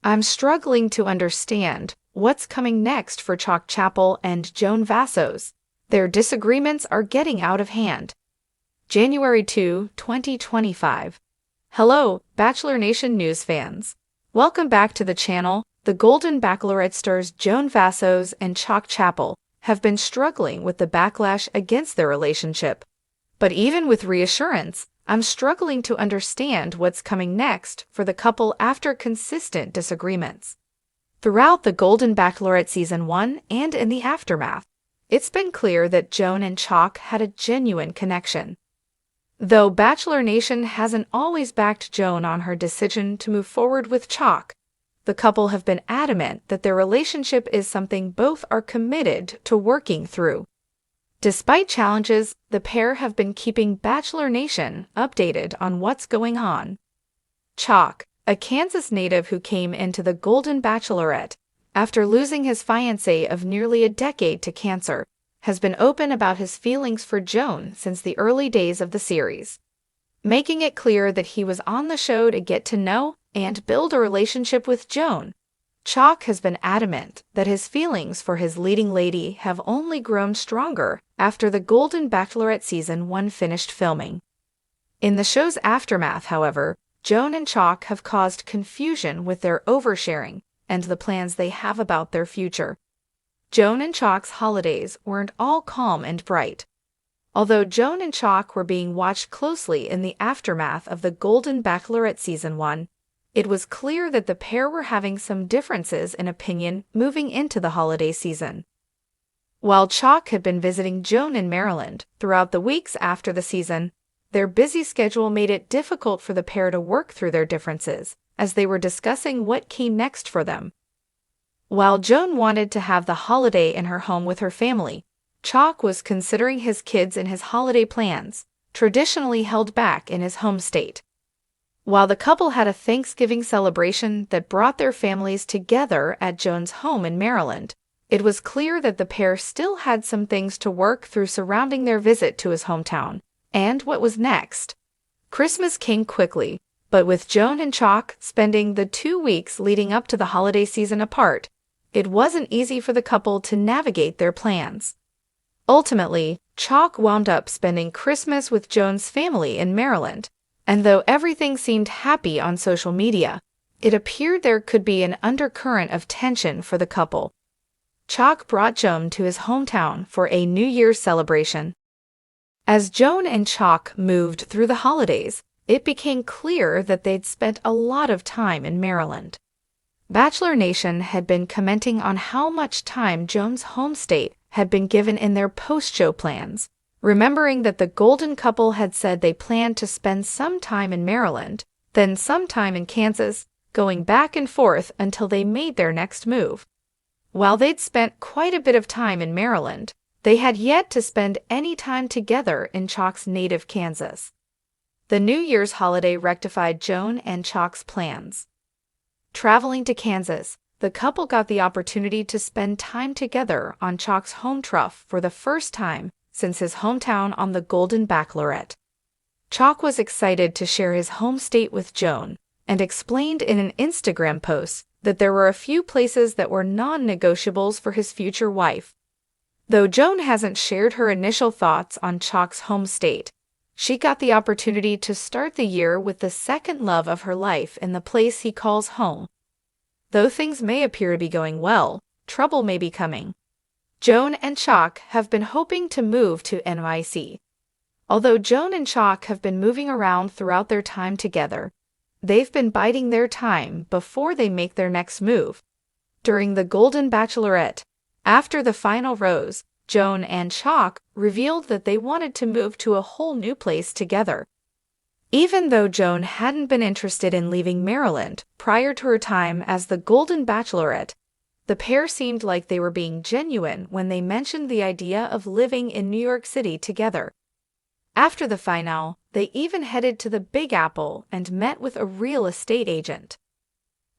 I'm struggling to understand what's coming next for Chock Chapple and Joan Vassos. Their disagreements are getting out of hand. January 2, 2025. Hello, Bachelor Nation news fans. Welcome back to the channel. The Golden Bachelorette stars Joan Vassos and Chock Chapple have been struggling with the backlash against their relationship. But even with reassurance, I'm struggling to understand what's coming next for the couple after consistent disagreements. Throughout the Golden Bachelorette Season 1 and in the aftermath, it's been clear that Joan and Chock had a genuine connection. Though Bachelor Nation hasn't always backed Joan on her decision to move forward with Chock, the couple have been adamant that their relationship is something both are committed to working through. Despite challenges, the pair have been keeping Bachelor Nation updated on what's going on. Chock, a Kansas native who came into the Golden Bachelorette after losing his fiancée of nearly a decade to cancer, has been open about his feelings for Joan since the early days of the series, making it clear that he was on the show to get to know and build a relationship with Joan. Chock has been adamant that his feelings for his leading lady have only grown stronger after the Golden Bachelorette Season 1 finished filming. In the show's aftermath, however, Joan and Chock have caused confusion with their oversharing and the plans they have about their future. Joan and Chock's holidays weren't all calm and bright. Although Joan and Chock were being watched closely in the aftermath of the Golden Bachelorette Season 1, it was clear that the pair were having some differences in opinion moving into the holiday season. While Chock had been visiting Joan in Maryland throughout the weeks after the season, their busy schedule made it difficult for the pair to work through their differences as they were discussing what came next for them. While Joan wanted to have the holiday in her home with her family, Chock was considering his kids in his holiday plans, traditionally held back in his home state. While the couple had a Thanksgiving celebration that brought their families together at Joan's home in Maryland, it was clear that the pair still had some things to work through surrounding their visit to his hometown. And what was next? Christmas came quickly, but with Joan and Chock spending the 2 weeks leading up to the holiday season apart, it wasn't easy for the couple to navigate their plans. Ultimately, Chock wound up spending Christmas with Joan's family in Maryland, and though everything seemed happy on social media, it appeared there could be an undercurrent of tension for the couple. Chock brought Joan to his hometown for a New Year's celebration. As Joan and Chock moved through the holidays, it became clear that they'd spent a lot of time in Maryland. Bachelor Nation had been commenting on how much time Joan's home state had been given in their post-show plans, remembering that the Golden couple had said they planned to spend some time in Maryland, then some time in Kansas, going back and forth until they made their next move. While they'd spent quite a bit of time in Maryland, they had yet to spend any time together in Chock's native Kansas. The New Year's holiday rectified Joan and Chock's plans. Traveling to Kansas, the couple got the opportunity to spend time together on Chock's home turf for the first time since his hometown on the Golden Bachelorette. Chock was excited to share his home state with Joan and explained in an Instagram post that there were a few places that were non-negotiables for his future wife. Though Joan hasn't shared her initial thoughts on Chock's home state, she got the opportunity to start the year with the second love of her life in the place he calls home. Though things may appear to be going well, trouble may be coming. Joan and Chock have been hoping to move to NYC. Although Joan and Chock have been moving around throughout their time together, they've been biding their time before they make their next move. During the Golden Bachelorette, after the final rose, Joan and Chock revealed that they wanted to move to a whole new place together. Even though Joan hadn't been interested in leaving Maryland prior to her time as the Golden Bachelorette, the pair seemed like they were being genuine when they mentioned the idea of living in New York City together. After the finale, they even headed to the Big Apple and met with a real estate agent.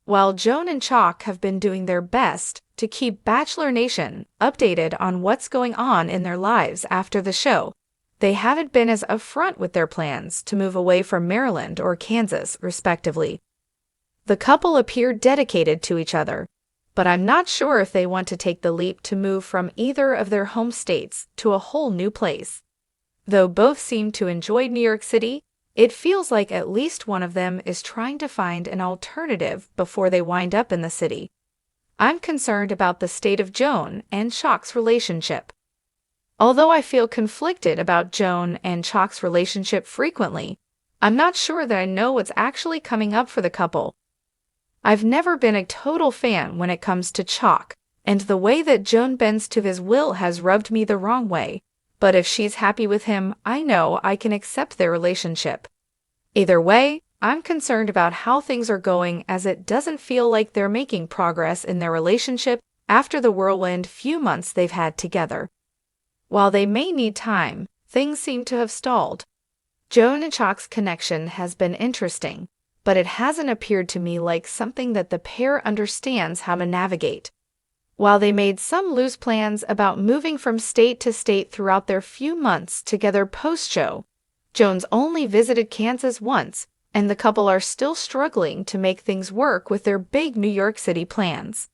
While Joan and Chock have been doing their best to keep Bachelor Nation updated on what's going on in their lives after the show, they haven't been as upfront with their plans to move away from Maryland or Kansas, respectively. The couple appear dedicated to each other, but I'm not sure if they want to take the leap to move from either of their home states to a whole new place. Though both seem to enjoy New York City, it feels like at least one of them is trying to find an alternative before they wind up in the city. I'm concerned about the state of Joan and Chock's relationship. Although I feel conflicted about Joan and Chock's relationship frequently, I'm not sure that I know what's actually coming up for the couple. I've never been a total fan when it comes to Chock, and the way that Joan bends to his will has rubbed me the wrong way. But if she's happy with him, I know I can accept their relationship. Either way, I'm concerned about how things are going, as it doesn't feel like they're making progress in their relationship after the whirlwind few months they've had together. While they may need time, things seem to have stalled. Joan and Chock's connection has been interesting, but it hasn't appeared to me like something that the pair understands how to navigate. While they made some loose plans about moving from state to state throughout their few months together post-show, Joan's only visited Kansas once, and the couple are still struggling to make things work with their big New York City plans.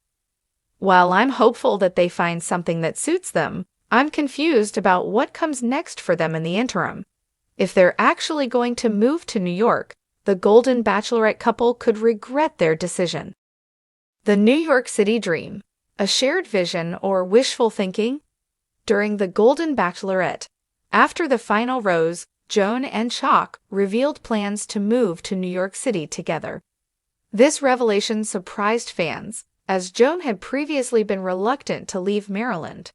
While I'm hopeful that they find something that suits them, I'm confused about what comes next for them in the interim. If they're actually going to move to New York, the Golden Bachelorette couple could regret their decision. The New York City dream. A shared vision or wishful thinking? During the Golden Bachelorette, after the final rose, Joan and Chock revealed plans to move to New York City together. This revelation surprised fans, as Joan had previously been reluctant to leave Maryland.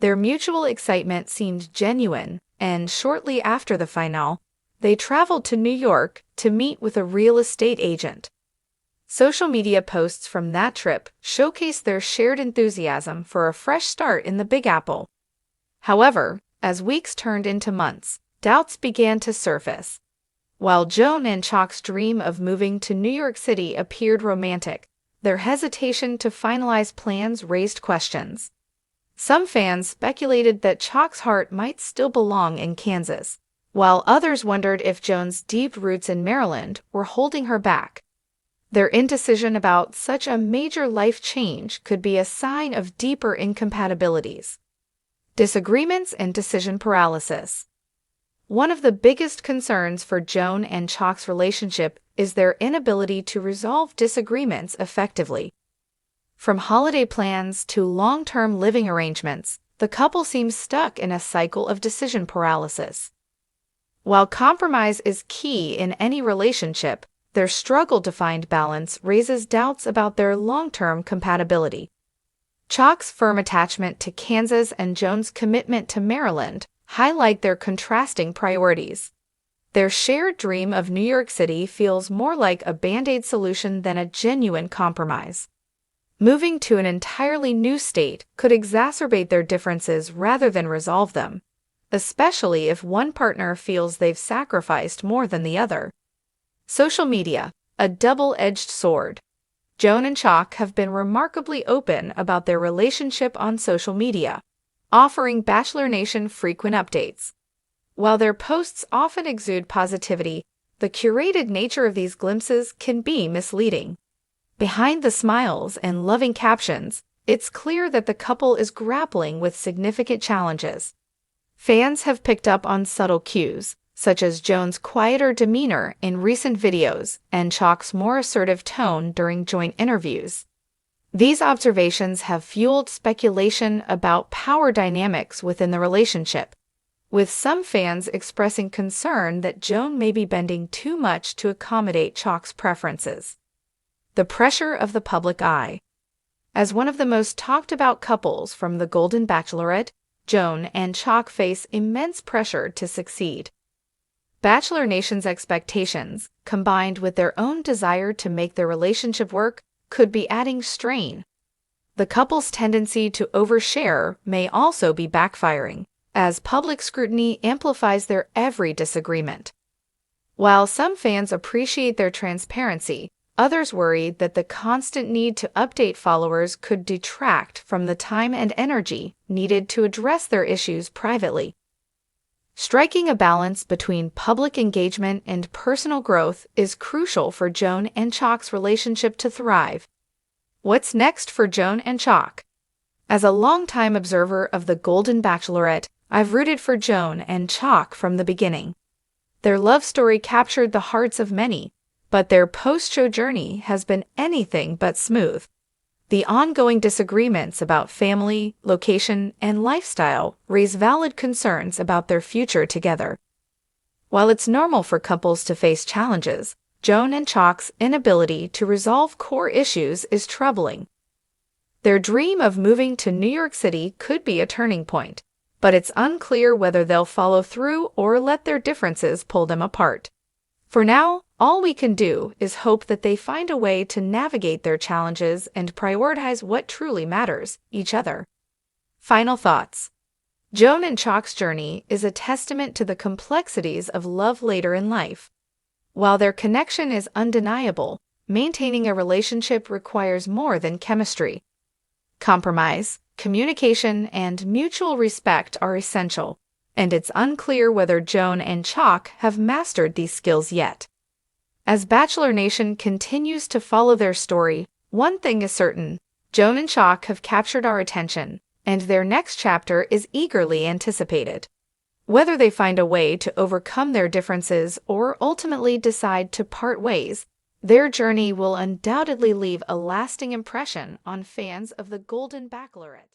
Their mutual excitement seemed genuine, and shortly after the finale, they traveled to New York to meet with a real estate agent. Social media posts from that trip showcased their shared enthusiasm for a fresh start in the Big Apple. However, as weeks turned into months, doubts began to surface. While Joan and Chock's dream of moving to New York City appeared romantic, their hesitation to finalize plans raised questions. Some fans speculated that Chock's heart might still belong in Kansas, while others wondered if Joan's deep roots in Maryland were holding her back. Their indecision about such a major life change could be a sign of deeper incompatibilities. Disagreements and decision paralysis. One of the biggest concerns for Joan and Chock's relationship is their inability to resolve disagreements effectively. From holiday plans to long-term living arrangements, the couple seems stuck in a cycle of decision paralysis. While compromise is key in any relationship, their struggle to find balance raises doubts about their long-term compatibility. Chock's firm attachment to Kansas and Joan's commitment to Maryland highlight their contrasting priorities. Their shared dream of New York City feels more like a band-aid solution than a genuine compromise. Moving to an entirely new state could exacerbate their differences rather than resolve them, especially if one partner feels they've sacrificed more than the other. Social media, a double-edged sword. Joan and Chock have been remarkably open about their relationship on social media, offering Bachelor Nation frequent updates. While their posts often exude positivity, the curated nature of these glimpses can be misleading. Behind the smiles and loving captions, it's clear that the couple is grappling with significant challenges. Fans have picked up on subtle cues, such as Joan's quieter demeanor in recent videos and Chock's more assertive tone during joint interviews. These observations have fueled speculation about power dynamics within the relationship, with some fans expressing concern that Joan may be bending too much to accommodate Chock's preferences. The pressure of the public eye. As one of the most talked-about couples from the Golden Bachelorette, Joan and Chock face immense pressure to succeed. Bachelor Nation's expectations, combined with their own desire to make their relationship work, could be adding strain. The couple's tendency to overshare may also be backfiring, as public scrutiny amplifies their every disagreement. While some fans appreciate their transparency, others worry that the constant need to update followers could detract from the time and energy needed to address their issues privately. Striking a balance between public engagement and personal growth is crucial for Joan and Chock's relationship to thrive. What's next for Joan and Chock? As a longtime observer of the Golden Bachelorette, I've rooted for Joan and Chock from the beginning. Their love story captured the hearts of many, but their post-show journey has been anything but smooth. The ongoing disagreements about family, location, and lifestyle raise valid concerns about their future together. While it's normal for couples to face challenges, Joan and Chock's inability to resolve core issues is troubling. Their dream of moving to New York City could be a turning point, but it's unclear whether they'll follow through or let their differences pull them apart. For now, all we can do is hope that they find a way to navigate their challenges and prioritize what truly matters, each other. Final thoughts. Joan and Chock's journey is a testament to the complexities of love later in life. While their connection is undeniable, maintaining a relationship requires more than chemistry. Compromise, communication, and mutual respect are essential, and it's unclear whether Joan and Chock have mastered these skills yet. As Bachelor Nation continues to follow their story, one thing is certain: Joan and Chock have captured our attention, and their next chapter is eagerly anticipated. Whether they find a way to overcome their differences or ultimately decide to part ways, their journey will undoubtedly leave a lasting impression on fans of the Golden Bachelorette.